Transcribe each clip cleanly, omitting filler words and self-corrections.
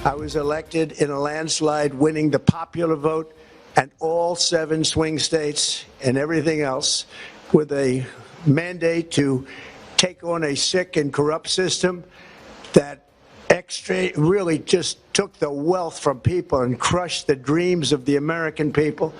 I was elected in a landslide, winning the popular vote and all 7 swing states and everything else, with a mandate to take on a sick and corrupt system that really just took the wealth from people and crushed the dreams of the American people.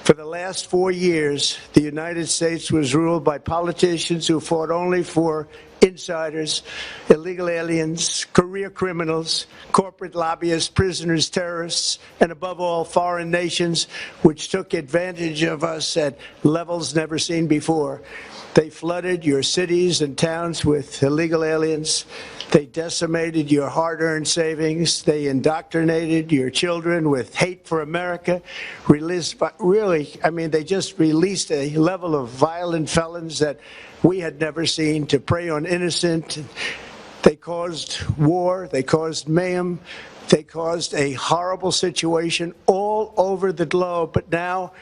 For the last 4 years, the United States was ruled by politicians who fought only for insiders, illegal aliens, career criminals, corporate lobbyists, prisoners, terrorists, and above all, foreign nations, which took advantage of us at levels never seen before. They flooded your cities and towns with illegal aliens. They decimated your hard-earned savings. They indoctrinated your children with hate for America. They just released a level of violent felons that we had never seen to prey on innocent. They caused war. They caused mayhem. They caused a horrible situation all over the globe. But now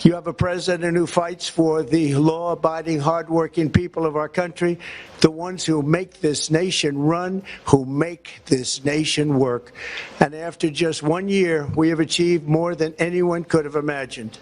you have a president who fights for the law-abiding, hard-working people of our country, the ones who make this nation run, who make this nation work. And after just 1 year, we have achieved more than anyone could have imagined.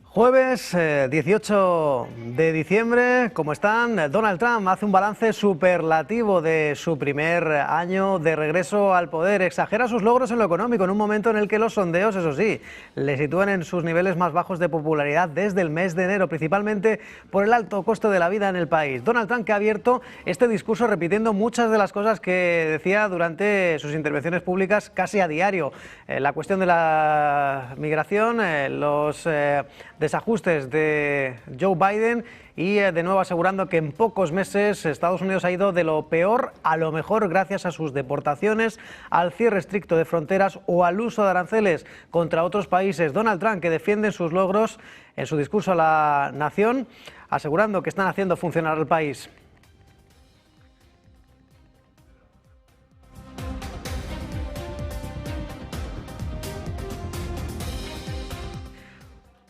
Jueves 18 de diciembre, ¿cómo están? Donald Trump hace un balance superlativo de su primer año de regreso al poder. Exagera sus logros en lo económico en un momento en el que los sondeos, eso sí, le sitúan en sus niveles más bajos de popularidad desde el mes de enero, principalmente por el alto costo de la vida en el país. Donald Trump, que ha abierto este discurso repitiendo muchas de las cosas que decía durante sus intervenciones públicas casi a diario. La cuestión de la migración, los desajustes de Joe Biden y de nuevo asegurando que en pocos meses Estados Unidos ha ido de lo peor a lo mejor gracias a sus deportaciones, al cierre estricto de fronteras o al uso de aranceles contra otros países. Donald Trump, que defiende sus logros en su discurso a la nación, asegurando que están haciendo funcionar el país.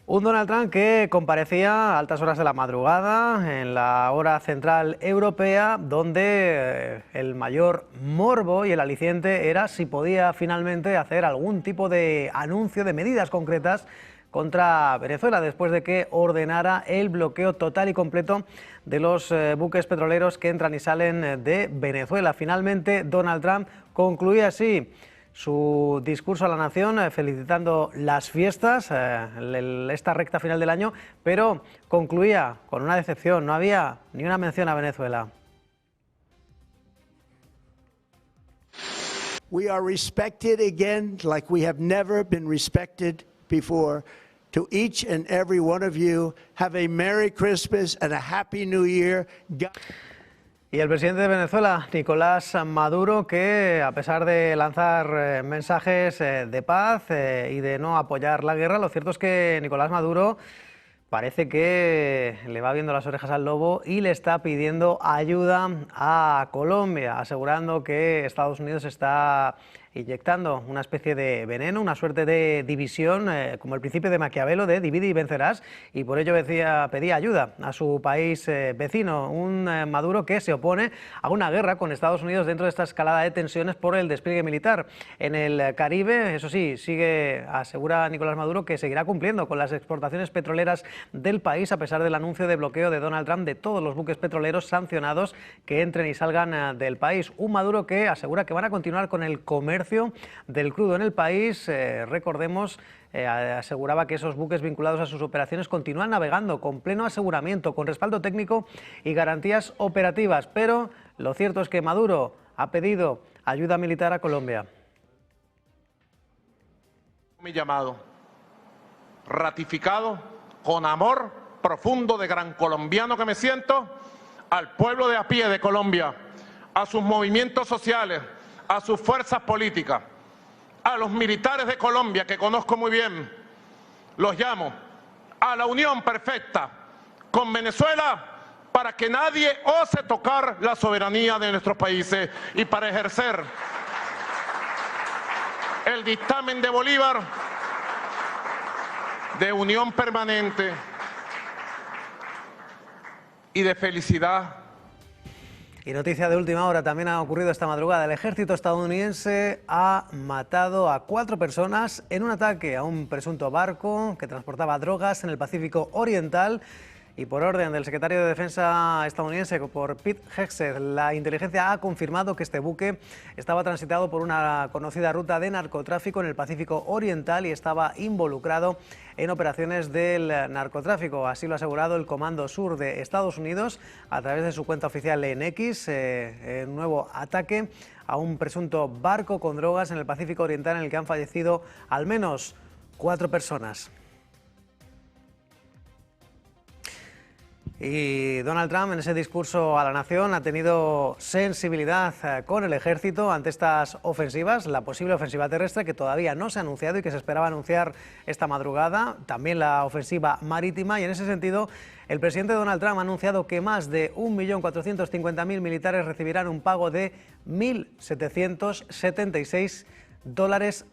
Un Donald Trump que comparecía a altas horas de la madrugada en la hora central europea, donde el mayor morbo y el aliciente era si podía finalmente hacer algún tipo de anuncio de medidas concretas contra Venezuela, después de que ordenara el bloqueo total y completo de los buques petroleros que entran y salen de Venezuela. Finalmente, Donald Trump concluía así su discurso a la nación, felicitando las fiestas, esta recta final del año, pero concluía con una decepción, no había ni una mención a Venezuela. We are respected again like we have never been respected before. To each and every one of you, have a Merry Christmas and a Happy New Year. Y el presidente de Venezuela, Nicolás Maduro, que a pesar de lanzar mensajes de paz y de no apoyar la guerra, lo cierto es que Nicolás Maduro parece que le va viendo las orejas al lobo y le está pidiendo ayuda a Colombia, asegurando que Estados Unidos está inyectando una especie de veneno, una suerte de división, como el principio de Maquiavelo, de divide y vencerás, y por ello pedía ayuda a su país vecino, un Maduro que se opone a una guerra con Estados Unidos dentro de esta escalada de tensiones por el despliegue militar en el Caribe. Eso sí, asegura Nicolás Maduro que seguirá cumpliendo con las exportaciones petroleras del país, a pesar del anuncio de bloqueo de Donald Trump de todos los buques petroleros sancionados que entren y salgan del país. Un Maduro que asegura que van a continuar con el comercio del crudo en el país. Recordemos, aseguraba que esos buques vinculados a sus operaciones continúan navegando con pleno aseguramiento, con respaldo técnico y garantías operativas. Pero lo cierto es que Maduro ha pedido ayuda militar a Colombia. Mi llamado, ratificado con amor profundo de gran colombiano que me siento, al pueblo de a pie de Colombia, a sus movimientos sociales, a sus fuerzas políticas, a los militares de Colombia que conozco muy bien, los llamo a la unión perfecta con Venezuela para que nadie ose tocar la soberanía de nuestros países y para ejercer el dictamen de Bolívar de unión permanente y de felicidad. Y noticia de última hora, también ha ocurrido esta madrugada. El ejército estadounidense ha matado a 4 personas en un ataque a un presunto barco que transportaba drogas en el Pacífico Oriental. Y por orden del secretario de Defensa estadounidense, por Pete Hegseth, la inteligencia ha confirmado que este buque estaba transitado por una conocida ruta de narcotráfico en el Pacífico Oriental y estaba involucrado en operaciones del narcotráfico. Así lo ha asegurado el Comando Sur de Estados Unidos a través de su cuenta oficial en X. Un nuevo ataque a un presunto barco con drogas en el Pacífico Oriental en el que han fallecido al menos 4 personas. Y Donald Trump, en ese discurso a la nación, ha tenido sensibilidad con el ejército ante estas ofensivas, la posible ofensiva terrestre que todavía no se ha anunciado y que se esperaba anunciar esta madrugada, también la ofensiva marítima, y en ese sentido el presidente Donald Trump ha anunciado que más de 1.450.000 militares recibirán un pago de $1.776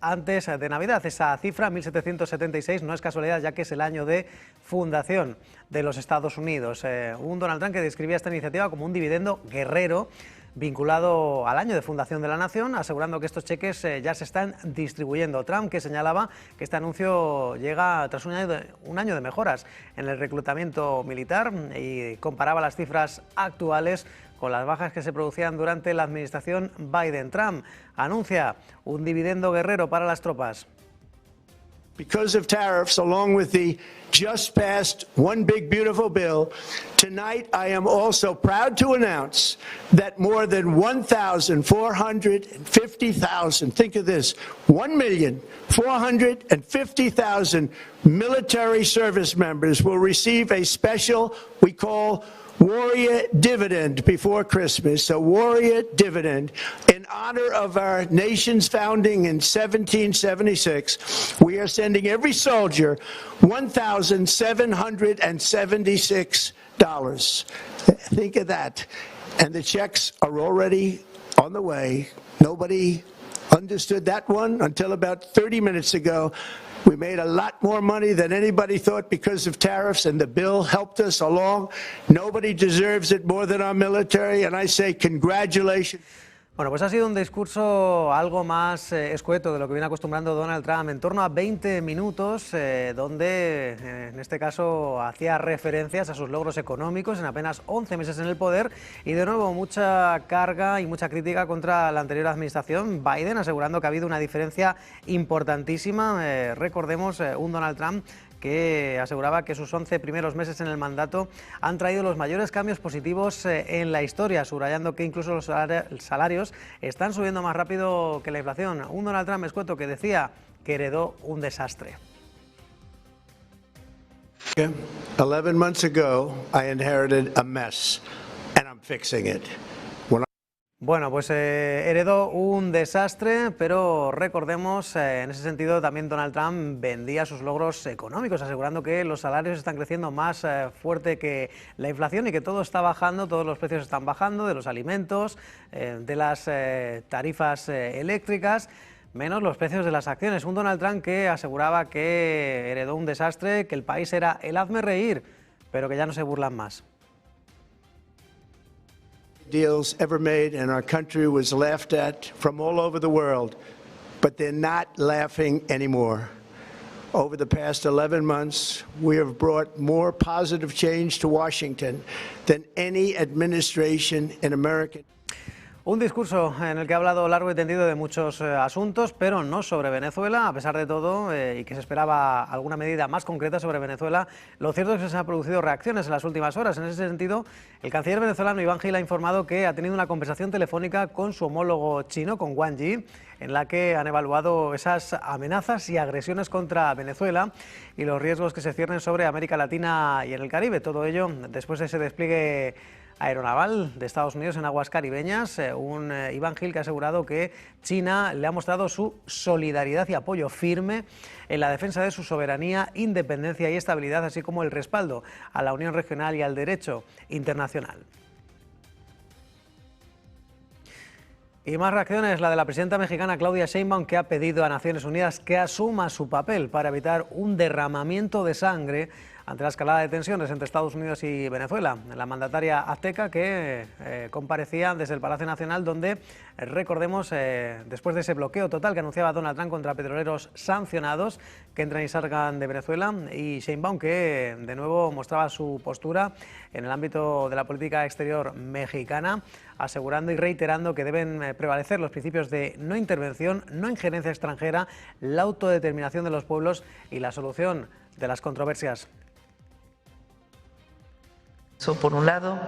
antes de Navidad. Esa cifra, 1.776, no es casualidad, ya que es el año de fundación de los Estados Unidos. Un Donald Trump que describía esta iniciativa como un dividendo guerrero vinculado al año de fundación de la nación, asegurando que estos cheques ya se están distribuyendo. Trump, que señalaba que este anuncio llega tras un año de mejoras en el reclutamiento militar, y comparaba las cifras actuales con las bajas que se producían durante la administración Biden. Trump anuncia un dividendo guerrero para las tropas. Because of tariffs, along with the just passed One Big Beautiful Bill, tonight I am also proud to announce that more than 1,450,000, think of this, 1,450,000 military service members will receive a special, we call Warrior Dividend before Christmas, a Warrior Dividend in honor of our nation's founding in 1776. We are sending every soldier $1,776. Think of that. And the checks are already on the way. Nobody understood that one until about 30 minutes ago. We made a lot more money than anybody thought because of tariffs, and the bill helped us along. Nobody deserves it more than our military, and I say congratulations. Bueno, pues ha sido un discurso algo más escueto de lo que viene acostumbrando Donald Trump, en torno a 20 minutos, donde en este caso hacía referencias a sus logros económicos en apenas 11 meses en el poder, y de nuevo mucha carga y mucha crítica contra la anterior administración Biden, asegurando que ha habido una diferencia importantísima. Recordemos un Donald Trump que aseguraba que sus 11 primeros meses en el mandato han traído los mayores cambios positivos en la historia, subrayando que incluso los salarios están subiendo más rápido que la inflación. Un Donald Trump escueto que decía que heredó un desastre. 11 months ago, I inherited a mess, and I'm fixing it. Bueno, pues heredó un desastre, pero recordemos, en ese sentido también Donald Trump vendía sus logros económicos, asegurando que los salarios están creciendo más fuerte que la inflación y que todo está bajando, todos los precios están bajando, de los alimentos, de las tarifas eléctricas, menos los precios de las acciones. Un Donald Trump que aseguraba que heredó un desastre, que el país era el hazme reír, pero que ya no se burlan más. Deals ever made in our country was laughed at from all over the world, but they're not laughing anymore. Over the past 11 months, we have brought more positive change to Washington than any administration in America. Un discurso en el que ha hablado largo y tendido de muchos asuntos, pero no sobre Venezuela, a pesar de todo, y que se esperaba alguna medida más concreta sobre Venezuela. Lo cierto es que se han producido reacciones en las últimas horas. En ese sentido, el canciller venezolano Iván Gil ha informado que ha tenido una conversación telefónica con su homólogo chino, con Wang Yi, en la que han evaluado esas amenazas y agresiones contra Venezuela y los riesgos que se ciernen sobre América Latina y en el Caribe. Todo ello después de ese despliegue aeronaval de Estados Unidos en aguas caribeñas. Un Iván Gil que ha asegurado que China le ha mostrado su solidaridad y apoyo firme en la defensa de su soberanía, independencia y estabilidad, así como el respaldo a la Unión Regional y al derecho internacional. Y más reacciones, la de la presidenta mexicana Claudia Sheinbaum, que ha pedido a Naciones Unidas que asuma su papel para evitar un derramamiento de sangre ante la escalada de tensiones entre Estados Unidos y Venezuela. La mandataria azteca que comparecía desde el Palacio Nacional, donde, recordemos, después de ese bloqueo total que anunciaba Donald Trump contra petroleros sancionados que entran y salgan de Venezuela, y Sheinbaum, que de nuevo mostraba su postura en el ámbito de la política exterior mexicana, asegurando y reiterando que deben prevalecer los principios de no intervención, no injerencia extranjera, la autodeterminación de los pueblos y la solución de las controversias. Eso por un lado.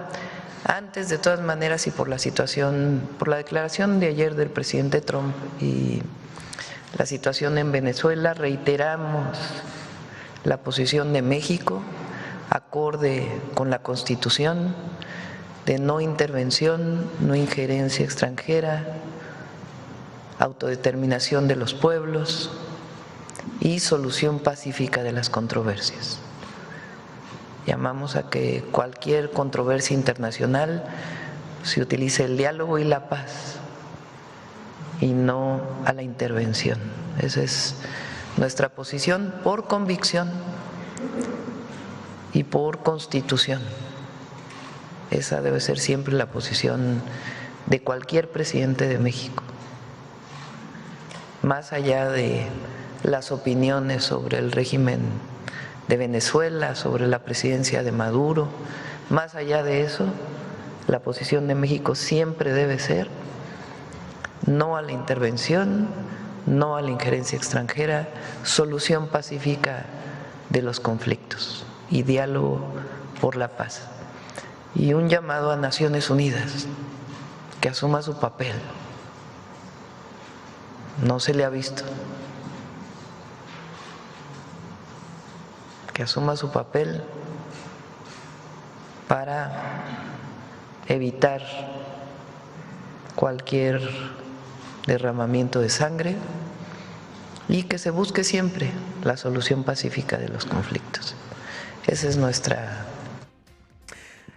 Antes, de todas maneras, y por la situación, por la declaración de ayer del presidente Trump y la situación en Venezuela, reiteramos la posición de México, acorde con la Constitución, de no intervención, no injerencia extranjera, autodeterminación de los pueblos y solución pacífica de las controversias. Llamamos a que cualquier controversia internacional se utilice el diálogo y la paz y no a la intervención. Esa es nuestra posición por convicción y por Constitución. Esa debe ser siempre la posición de cualquier presidente de México. Más allá de las opiniones sobre el régimen de Venezuela, sobre la presidencia de Maduro, más allá de eso, la posición de México siempre debe ser no a la intervención, no a la injerencia extranjera, solución pacífica de los conflictos y diálogo por la paz. Y un llamado a Naciones Unidas que asuma su papel. No se le ha visto. Que asuma su papel para evitar cualquier derramamiento de sangre y que se busque siempre la solución pacífica de los conflictos. Esa es nuestra...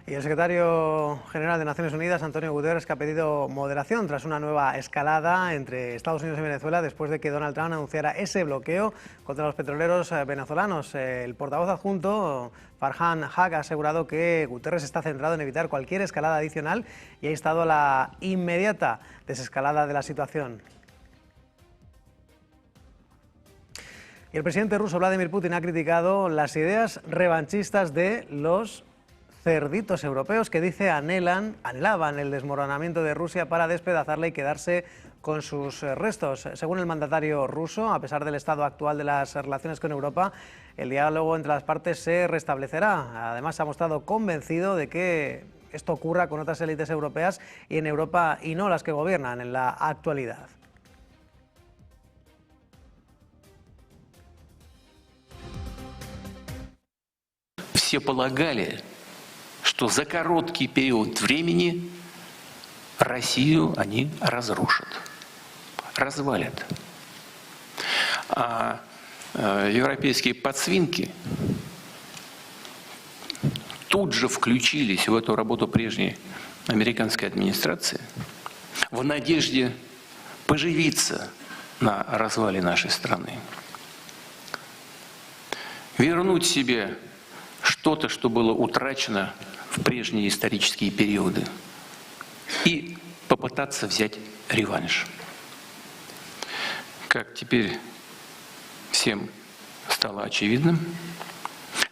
Y el secretario general de Naciones Unidas, Antonio Guterres, que ha pedido moderación tras una nueva escalada entre Estados Unidos y Venezuela después de que Donald Trump anunciara ese bloqueo contra los petroleros venezolanos. El portavoz adjunto, Farhan Haq, ha asegurado que Guterres está centrado en evitar cualquier escalada adicional y ha instado a la inmediata desescalada de la situación. Y el presidente ruso Vladimir Putin ha criticado las revanchistas de los cerditos europeos que dice anhelaban el desmoronamiento de Rusia para despedazarla y quedarse con sus restos. Según el mandatario ruso, a pesar del estado actual de las relaciones con Europa, el diálogo entre las partes se restablecerá. Además, se ha mostrado convencido de que esto ocurra con otras élites europeas y en Europa y no las que gobiernan en la actualidad. Все полагали, что за короткий период времени Россию они разрушат, развалят. А европейские подсвинки тут же включились в эту работу прежней американской администрации в надежде поживиться на развале нашей страны, вернуть себе что-то, что было утрачено в прежние исторические периоды, и попытаться взять реванш. Как теперь всем стало очевидным,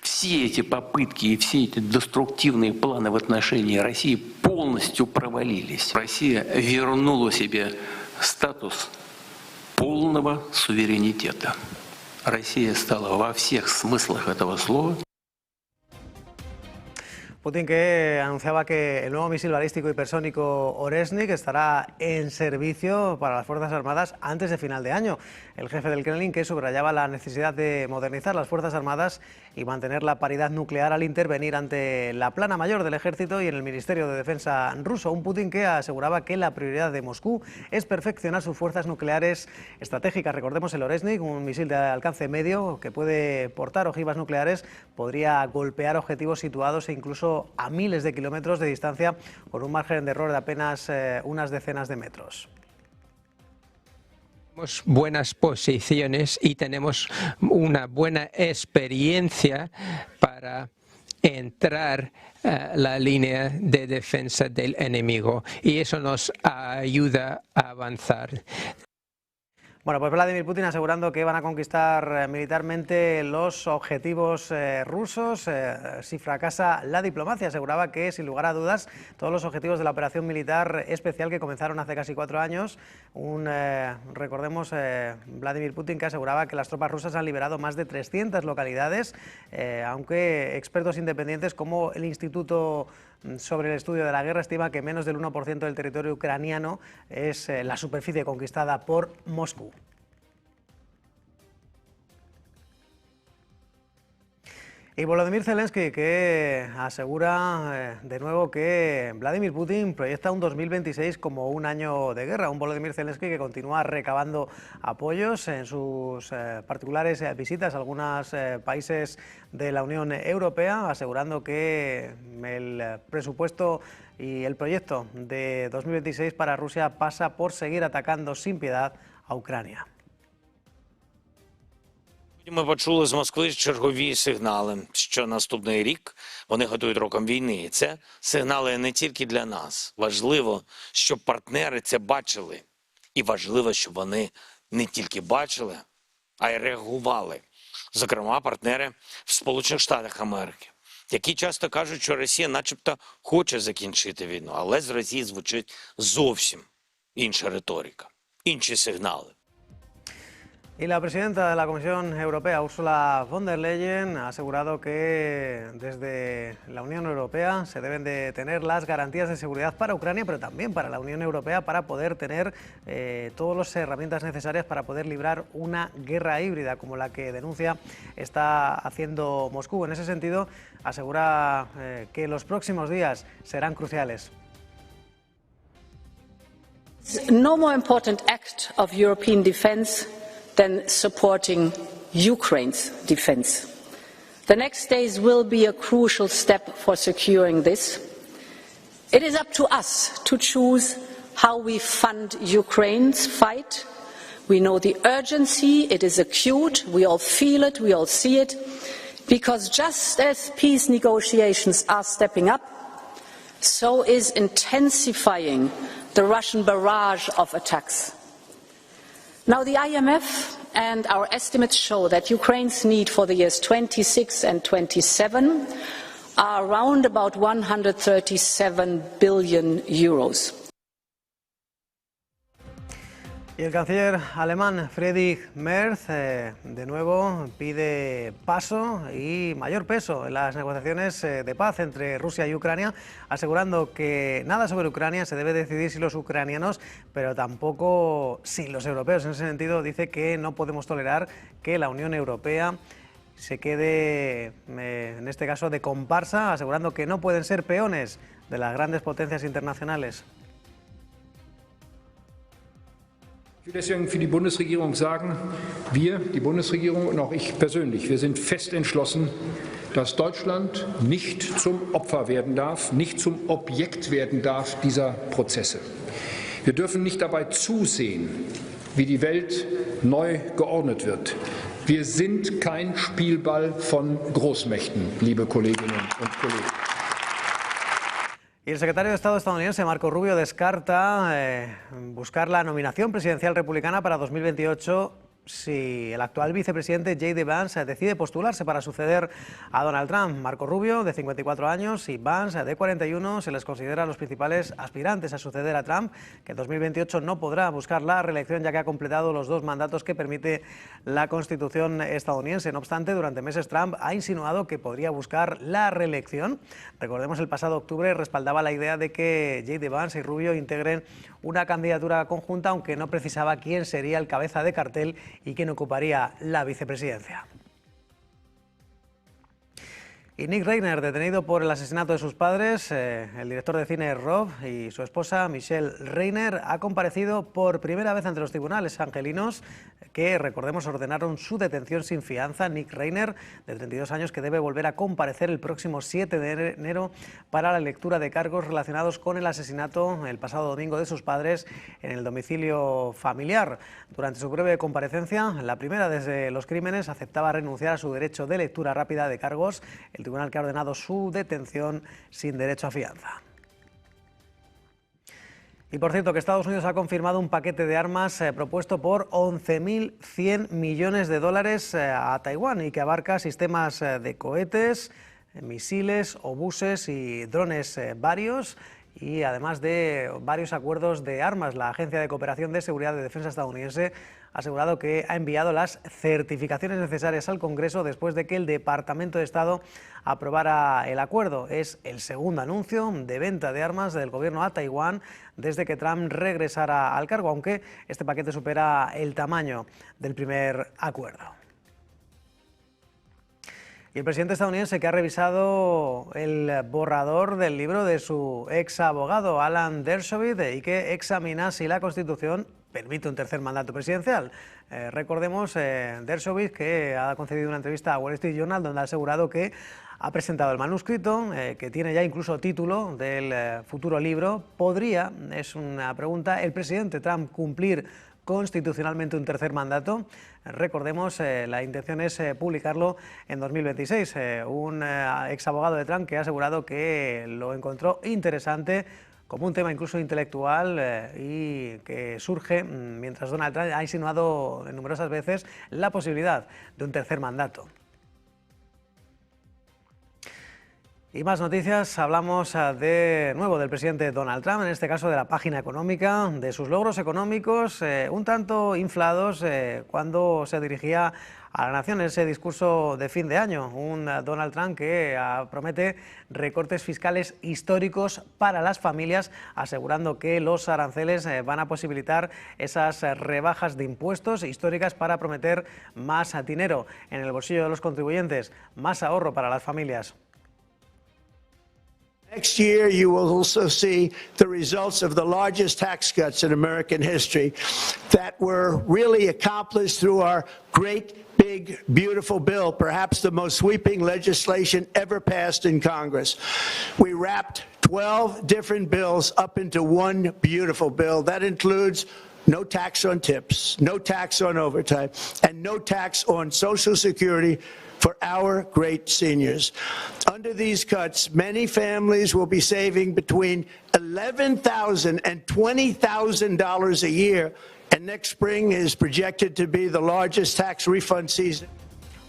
все эти попытки и все эти деструктивные планы в отношении России полностью провалились. Россия вернула себе статус полного суверенитета. Россия стала во всех смыслах этого слова. Putin, que anunciaba que el nuevo misil balístico hipersónico Oresnik estará en servicio para las Fuerzas Armadas antes de final de año. El jefe del Kremlin, que subrayaba la necesidad de modernizar las Fuerzas Armadas y mantener la paridad nuclear al intervenir ante la plana mayor del ejército y en el Ministerio de Defensa ruso. Un Putin que aseguraba que la prioridad de Moscú es perfeccionar sus fuerzas nucleares estratégicas. Recordemos el Oresnik, un misil de alcance medio que puede portar ojivas nucleares, podría golpear objetivos situados e incluso a miles de kilómetros de distancia con un margen de error de apenas unas decenas de metros. Tenemos buenas posiciones y tenemos una buena experiencia para entrar la línea de defensa del enemigo y eso nos ayuda a avanzar. Bueno, pues Vladimir Putin asegurando que van a conquistar militarmente los objetivos rusos si fracasa la diplomacia. Aseguraba que, sin lugar a dudas, todos los objetivos de la operación militar especial que comenzaron hace casi 4 años, recordemos, Vladimir Putin, que aseguraba que las tropas rusas han liberado más de 300 localidades, aunque expertos independientes como el Instituto sobre el Estudio de la Guerra estima que menos del 1% del territorio ucraniano es la superficie conquistada por Moscú. Y Volodymyr Zelensky, que asegura de nuevo que Vladimir Putin proyecta un 2026 como un año de guerra. Un Volodymyr Zelensky que continúa recabando apoyos en sus particulares visitas a algunos países de la Unión Europea, asegurando que el presupuesto y el proyecto de 2026 para Rusia pasa por seguir atacando sin piedad a Ucrania. Ми почули з Москви чергові сигнали, що наступний рік вони готують роком війни. І це сигнали не тільки для нас. Важливо, щоб партнери це бачили. І важливо, щоб вони не тільки бачили, а й реагували. Зокрема, партнери в Сполучених Штатах Америки, які часто кажуть, що Росія начебто хоче закінчити війну, але з Росії звучить зовсім інша риторика, інші сигнали. Y la presidenta de la Comisión Europea, Ursula von der Leyen, ha asegurado que desde la Unión Europea se deben de tener las garantías de seguridad para Ucrania, pero también para la Unión Europea, para poder tener todas las herramientas necesarias para poder librar una guerra híbrida como la que denuncia está haciendo Moscú. En ese sentido, asegura que los próximos días serán cruciales. No more important act of European defence than supporting Ukraine's defence. The next days will be a crucial step for securing this. It is up to us to choose how we fund Ukraine's fight. We know the urgency, it is acute, we all feel it, we all see it, because just as peace negotiations are stepping up, so is intensifying the Russian barrage of attacks. Now, the IMF and our estimates show that Ukraine's need for the years 26 and 27 are around about 137 billion euros. Y el canciller alemán Friedrich Merz, de nuevo, pide paso y mayor peso en las negociaciones de paz entre Rusia y Ucrania, asegurando que nada sobre Ucrania se debe decidir sin los ucranianos, pero tampoco sin los europeos. En ese sentido, dice que no podemos tolerar que la Unión Europea se quede, en este caso, de comparsa, asegurando que no pueden ser peones de las grandes potencias internacionales. Ich will deswegen für die Bundesregierung sagen, wir, die Bundesregierung und auch ich persönlich, wir sind fest entschlossen, dass Deutschland nicht zum Opfer werden darf, nicht zum Objekt werden darf dieser Prozesse. Wir dürfen nicht dabei zusehen, wie die Welt neu geordnet wird. Wir sind kein Spielball von Großmächten, liebe Kolleginnen und Kollegen. Y el secretario de Estado estadounidense, Marco Rubio, descarta buscar la nominación presidencial republicana para 2028 si el actual vicepresidente J.D. Vance decide postularse para suceder a Donald Trump. Marco Rubio, de 54 años, y Vance, de 41, se les considera los principales aspirantes a suceder a Trump, que en 2028 no podrá buscar la reelección ya que ha completado los 2 mandatos que permite la Constitución estadounidense. No obstante, durante meses Trump ha insinuado que podría buscar la reelección. Recordemos, el pasado octubre respaldaba la idea de que J.D. Vance y Rubio integren una candidatura conjunta, aunque no precisaba quién sería el cabeza de cartel y quién ocuparía la vicepresidencia. Y Nick Reiner, detenido por el asesinato de sus padres, el director de cine Rob y su esposa Michelle Reiner, ha comparecido por primera vez ante los tribunales angelinos que, recordemos, ordenaron su detención sin fianza. Nick Reiner, de 32 años, que debe volver a comparecer el próximo 7 de enero para la lectura de cargos relacionados con el asesinato el pasado domingo de sus padres en el domicilio familiar. Durante su breve comparecencia, la primera desde los crímenes, aceptaba renunciar a su derecho de lectura rápida de cargos. El tribunal que ha ordenado su detención sin derecho a fianza. Y por cierto, que Estados Unidos ha confirmado un paquete de armas propuesto por 11.100 millones de dólares a Taiwán y que abarca sistemas de cohetes, misiles, obuses y drones varios, y además de varios acuerdos de armas. La Agencia de Cooperación de Seguridad de Defensa estadounidense ha asegurado que ha enviado las certificaciones necesarias al Congreso después de que el Departamento de Estado aprobara el acuerdo. Es el segundo anuncio de venta de armas del gobierno a Taiwán desde que Trump regresara al cargo, aunque este paquete supera el tamaño del primer acuerdo. Y el presidente estadounidense, que ha revisado el borrador del libro de su ex abogado Alan Dershowitz y que examina si la Constitución permite un tercer mandato presidencial. Recordemos, Dershowitz, que ha concedido una entrevista a Wall Street Journal donde ha asegurado que ha presentado el manuscrito, que tiene ya incluso título del futuro libro. ¿Podría, es una pregunta, el presidente Trump cumplir constitucionalmente un tercer mandato? Recordemos, la intención es publicarlo en 2026. Un ex abogado de Trump que ha asegurado que lo encontró interesante como un tema incluso intelectual y que surge mientras Donald Trump ha insinuado numerosas veces la posibilidad de un tercer mandato. Y más noticias, hablamos de nuevo del presidente Donald Trump, en este caso de la página económica, de sus logros económicos un tanto inflados cuando se dirigía a la nación en ese discurso de fin de año. Un Donald Trump que promete recortes fiscales históricos para las familias, asegurando que los aranceles van a posibilitar esas rebajas de impuestos históricas para prometer más dinero en el bolsillo de los contribuyentes, más ahorro para las familias. Next year, you will also see the results of the largest tax cuts in American history that were really accomplished through our great, big, beautiful bill, perhaps the most sweeping legislation ever passed in Congress. We wrapped 12 different bills up into one beautiful bill. That includes no tax on tips, no tax on overtime, and no tax on Social Security for our great seniors. Under these cuts, many families will be saving between $11,000 and $20,000 a year, and next spring is projected to be the largest tax refund season.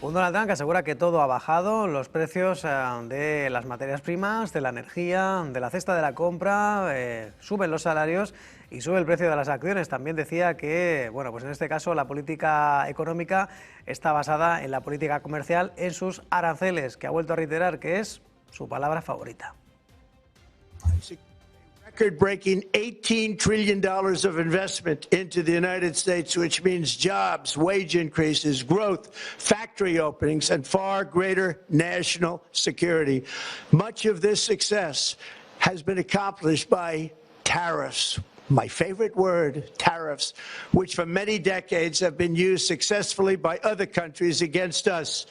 Un Donald Trump que asegura que todo ha bajado, los precios de las materias primas, de la energía, de la cesta de la compra, suben los salarios y sube el precio de las acciones. También decía que, bueno, pues en este caso la política económica está basada en la política comercial, en sus aranceles, que ha vuelto a reiterar que es su palabra favorita. Record-breaking $18 trillion of investment into the United States, which means jobs, wage increases, growth, factory openings, and far greater national security. Much of this success has been accomplished by tariffs. My favorite word, tariffs, which for many decades have been used successfully by other countries against us,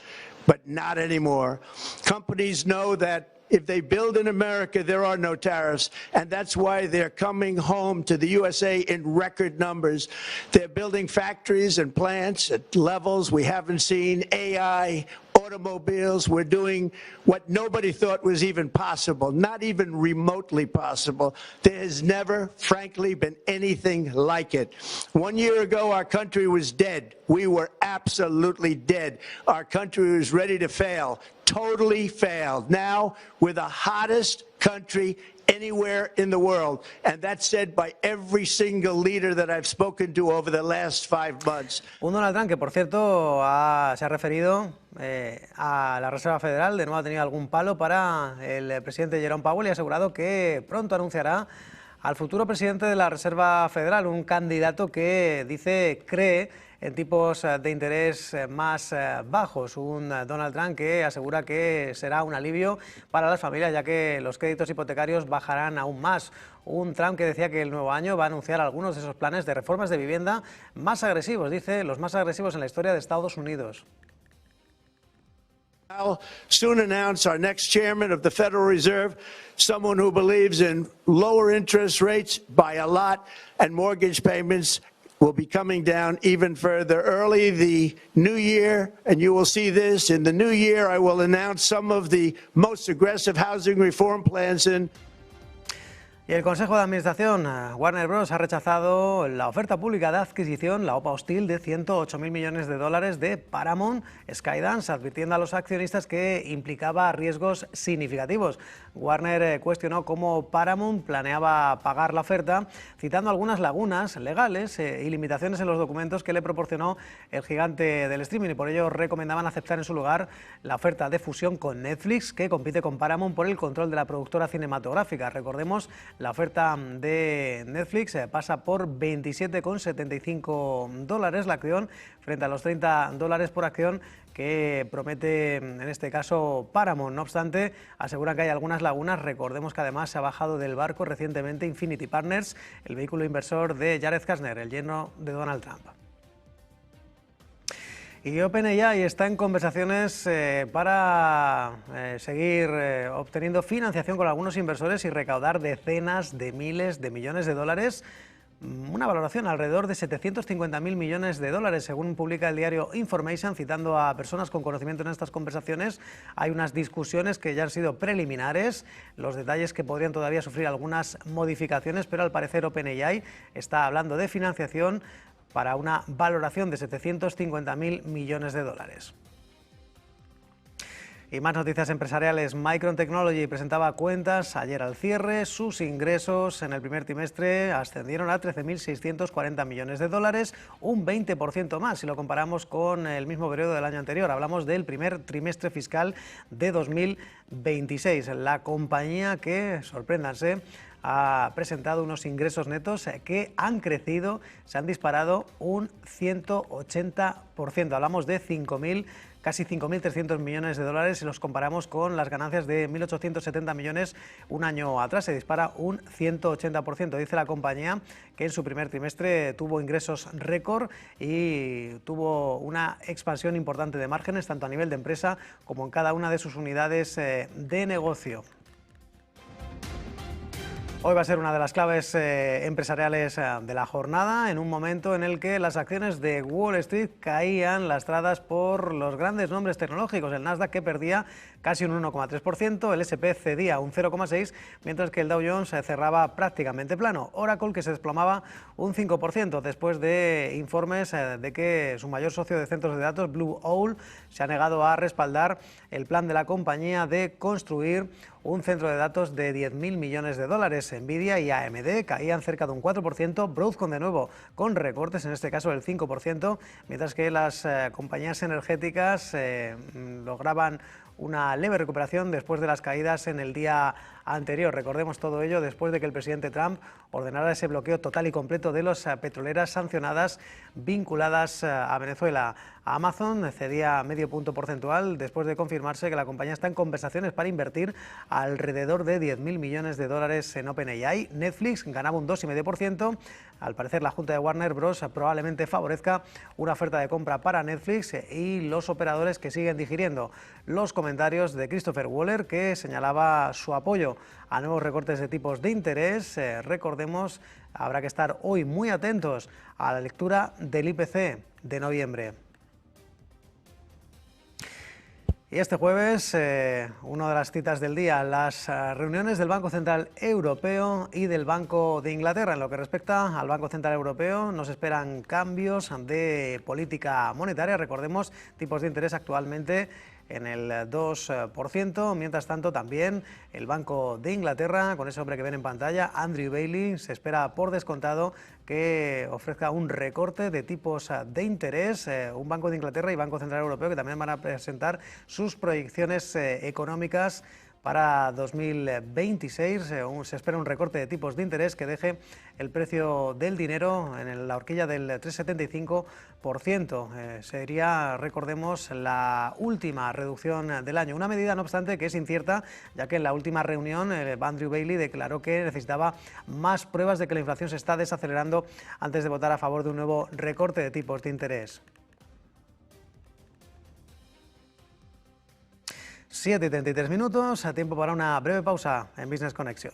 but not anymore. Companies know that if they build in America, there are no tariffs, and that's why they're coming home to the USA in record numbers. They're building factories and plants at levels we haven't seen, AI, automobiles. We're doing what nobody thought was even possible, not even remotely possible. There has never, frankly, been anything like it. 1 year ago, our country was dead. We were absolutely dead. Our country was ready to fail. Totally failed. Now we're the hottest country anywhere in the world, and that's said by every single leader that I've spoken to over the last 5 months. Un Donald Trump que, por cierto, se ha referido a la Reserva Federal. De nuevo ha tenido algún palo para el presidente Jerome Powell y ha asegurado que pronto anunciará al futuro presidente de la Reserva Federal, un candidato que dice cree en tipos de interés más bajos. Un Donald Trump que asegura que será un alivio para las familias, ya que los créditos hipotecarios bajarán aún más. Un Trump que decía que el nuevo año va a anunciar algunos de esos planes de reformas de vivienda más agresivos, dice, los más agresivos en la historia de Estados Unidos. I'll soon announce our next chairman of the Federal Reserve, someone who believes in lower interest rates by a lot, and mortgage payments will be coming down even further. Early the new year, and you will see this, in the new year I will announce some of the most aggressive housing reform plans in. Y el Consejo de Administración, Warner Bros., ha rechazado la oferta pública de adquisición, la OPA hostil de $108.000 millones de Paramount Skydance, advirtiendo a los accionistas que implicaba riesgos significativos. Warner cuestionó cómo Paramount planeaba pagar la oferta, citando algunas lagunas legales y limitaciones en los documentos que le proporcionó el gigante del streaming, y por ello recomendaban aceptar en su lugar la oferta de fusión con Netflix, que compite con Paramount por el control de la productora cinematográfica. Recordemos, la oferta de Netflix pasa por $27,75 la acción, frente a los $30 por acción que promete en este caso Paramount. No obstante, aseguran que hay algunas lagunas. Recordemos que además se ha bajado del barco recientemente Infinity Partners, el vehículo inversor de Jared Kushner, el yerno de Donald Trump. Y OpenAI está en conversaciones para seguir obteniendo financiación con algunos inversores y recaudar decenas de miles de millones de dólares. Una valoración alrededor de $750.000 millones, según publica el diario Information, citando a personas con conocimiento en estas conversaciones. Hay unas discusiones que ya han sido preliminares, los detalles que podrían todavía sufrir algunas modificaciones, pero al parecer OpenAI está hablando de financiación para una valoración de $750.000 millones. Y más noticias empresariales. Micron Technology presentaba cuentas ayer al cierre. Sus ingresos en el primer trimestre ascendieron a $13.640 millones, un 20% más si lo comparamos con el mismo periodo del año anterior. Hablamos del primer trimestre fiscal de 2026. La compañía que, sorpréndanse, ha presentado unos ingresos netos que han crecido, se han disparado un 180%. Hablamos de casi 5.300 millones de dólares si los comparamos con las ganancias de 1.870 millones un año atrás. Se dispara un 180%. Dice la compañía que en su primer trimestre tuvo ingresos récord y tuvo una expansión importante de márgenes, tanto a nivel de empresa como en cada una de sus unidades de negocio. Hoy va a ser una de las claves empresariales de la jornada, en un momento en el que las acciones de Wall Street caían lastradas por los grandes nombres tecnológicos. El Nasdaq, que perdía casi un 1,3%, el S&P cedía un 0,6%, mientras que el Dow Jones cerraba prácticamente plano. Oracle, que se desplomaba un 5% después de informes de que su mayor socio de centros de datos, Blue Owl, se ha negado a respaldar el plan de la compañía de construir un centro de datos de $10.000 millones. Nvidia y AMD caían cerca de un 4%, Broadcom de nuevo con recortes, en este caso del 5%, mientras que las compañías energéticas lograban una leve recuperación después de las caídas en el día anterior. Recordemos todo ello después de que el presidente Trump ordenara ese bloqueo total y completo de las petroleras sancionadas vinculadas a Venezuela. Amazon cedía medio punto porcentual después de confirmarse que la compañía está en conversaciones para invertir alrededor de $10.000 millones en OpenAI. Netflix ganaba un 2,5%. Al parecer, la Junta de Warner Bros. Probablemente favorezca una oferta de compra para Netflix y los operadores que siguen digiriendo los comentarios de Christopher Waller, que señalaba su apoyo a nuevos recortes de tipos de interés. Recordemos, habrá que estar hoy muy atentos a la lectura del IPC de noviembre. Y este jueves, una de las citas del día, las reuniones del Banco Central Europeo y del Banco de Inglaterra. En lo que respecta al Banco Central Europeo, nos esperan cambios de política monetaria. Recordemos, tipos de interés actualmente en el 2%. Mientras tanto, también el Banco de Inglaterra, con ese hombre que ven en pantalla, Andrew Bailey, se espera por descontado que ofrezca un recorte de tipos de interés. Un Banco de Inglaterra y Banco Central Europeo que también van a presentar sus proyecciones económicas Para 2026 se espera un recorte de tipos de interés que deje el precio del dinero en la horquilla del 3,75%. Sería, recordemos, la última reducción del año. Una medida, no obstante, que es incierta, ya que en la última reunión Andrew Bailey declaró que necesitaba más pruebas de que la inflación se está desacelerando antes de votar a favor de un nuevo recorte de tipos de interés. 7:33, a tiempo para una breve pausa en Business Connection.